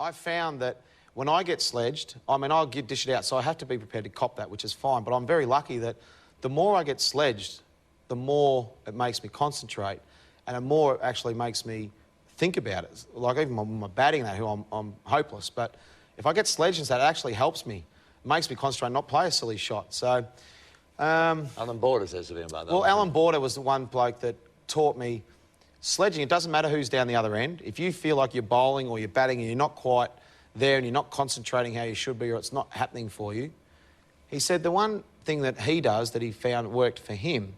I found that when I get sledged, I mean, I'll dish it out, so I have to be prepared to cop that, which is fine. But I'm very lucky that the more I get sledged, the more it makes me concentrate, and the more it actually makes me think about it. Like even my batting, that I'm hopeless. But if I get sledged and that, it actually helps me. It makes me concentrate and not play a silly shot. So, Alan Border says something about that. Well, Alan Border was the one bloke that taught me sledging. It doesn't matter who's down the other end. If you feel like you're bowling or you're batting and you're not quite there and you're not concentrating how you should be, or it's not happening for you, he said the one thing that he does that he found worked for him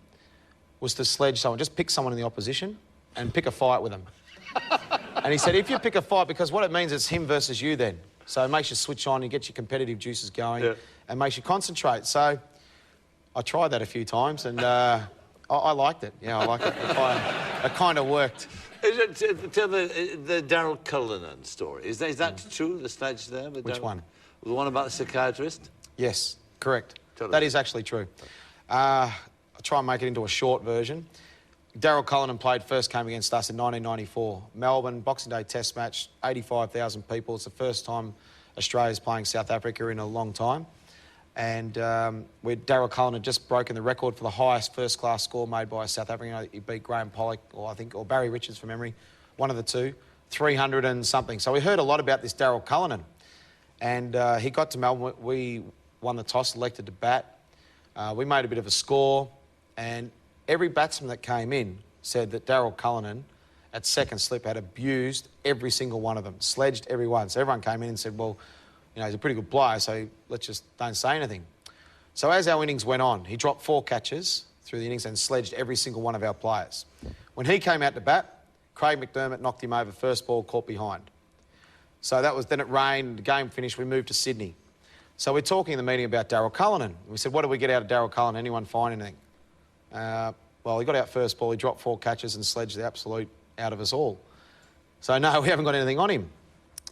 was to sledge someone. Just pick someone in the opposition and pick a fight with them. And he said, if you pick a fight, because what it means is him versus you then. So it makes you switch on, you get your competitive juices going, and makes you concentrate. So I tried that a few times, and I liked it. Yeah, I liked it. It kind of worked. Tell the Daryl Cullinan story. Is that true, the sledge there? Which one? The one about the psychiatrist? Yes, correct. That is actually true. I'll try and make it into a short version. Daryl Cullinan played first game against us in 1994. Melbourne, Boxing Day Test match, 85,000 people. It's the first time Australia's playing South Africa in a long time. And Daryl Cullinan had just broken the record for the highest first-class score made by a South African. He beat Graham Pollock, or Barry Richards from memory, one of the two, 300 and something. So we heard a lot about this Daryl Cullinan. And he got to Melbourne. We won the toss, elected to bat. We made a bit of a score, and every batsman that came in said that Daryl Cullinan, at second slip, had abused every single one of them, sledged every one. So everyone came in and said, well, you know, he's a pretty good player, so let's just don't say anything. So as our innings went on, he dropped 4 catches through the innings and sledged every single one of our players. When he came out to bat, Craig McDermott knocked him over first ball, caught behind. So that was, then it rained, the game finished, we moved to Sydney. So we're talking in the meeting about Daryl Cullinan. We said, what did we get out of Daryl Cullinan? Anyone find anything? Well, he got out first ball, he dropped 4 catches and sledged the absolute out of us all. So no, we haven't got anything on him.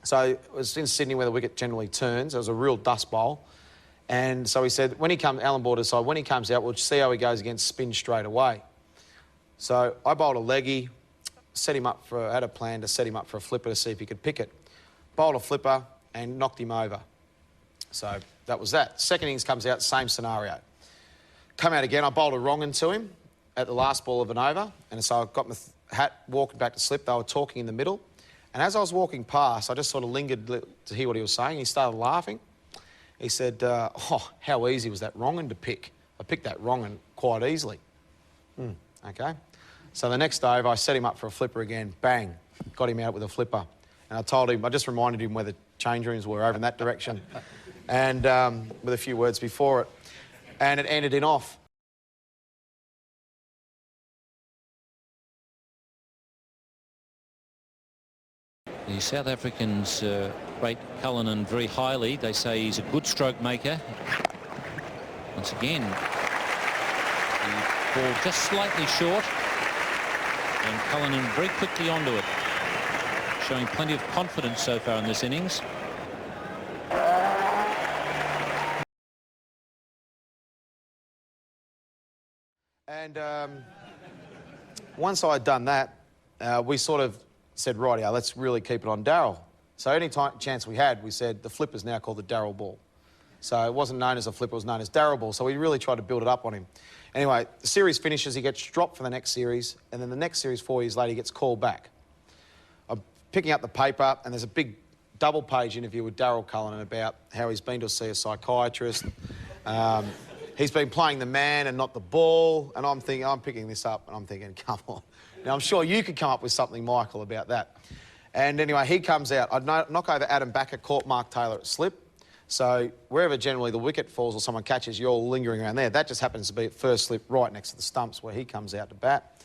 So it was in Sydney where the wicket generally turns. It was a real dust bowl. And so he said, when he comes, Alan Border decided, when he comes out, we'll see how he goes against spin straight away. So I bowled a leggy, set him up for, had a plan to set him up for a flipper to see if he could pick it. Bowled a flipper and knocked him over. So that was that. Second innings comes out, same scenario. Come out again, I bowled a wrong to him at the last ball of an over, and so I got my hat, walked back to slip. They were talking in the middle, and as I was walking past, I just sort of lingered to hear what he was saying. He started laughing. He said, oh, how easy was that wrong to pick? I picked that wrong quite easily. Okay. So the next over, I set him up for a flipper again. Bang, got him out with a flipper. And I told him, I just reminded him where the change rooms were over in that direction, and with a few words before it. And it ended in off. The South Africans rate Cullinan very highly. They say he's a good stroke maker. Once again, the ball just slightly short, and Cullinan very quickly onto it, showing plenty of confidence so far in this innings. And once I'd done that, we sort of said, rightio, let's really keep it on Daryl. So any chance we had, we said the flipper's now called the Daryl ball. So it wasn't known as a flipper, it was known as Daryl ball. So we really tried to build it up on him. Anyway, the series finishes, he gets dropped for the next series, and then the next series, 4 years later, he gets called back. I'm picking up the paper, and there's a big double-page interview with Daryl Cullinan about how he's been to see a psychiatrist. He's been playing the man and not the ball, and I'm picking this up, and I'm thinking, come on. Now, I'm sure you could come up with something, Michael, about that. And anyway, he comes out. I'd knock over Adam Backer, caught Mark Taylor at slip. So wherever generally the wicket falls or someone catches, you're all lingering around there. That just happens to be at first slip right next to the stumps where he comes out to bat.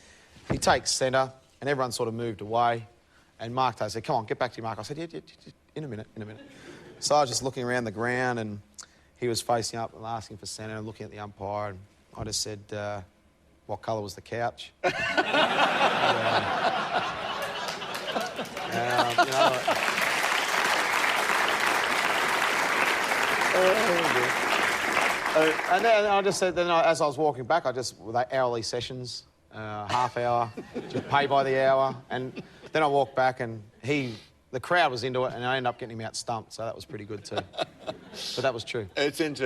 He takes centre, and everyone sort of moved away. And Mark Taylor said, come on, get back to you, Mark. I said, yeah, in a minute. So I was just looking around the ground, and he was facing up and asking for centre and looking at the umpire, and I just said, what colour was the couch? You know, and then I just said, as I was walking back, with hourly sessions, half hour, just pay by the hour, and then I walked back and he The crowd was into it, and I ended up getting him out stumped, so that was pretty good too. But that was true. It's interesting.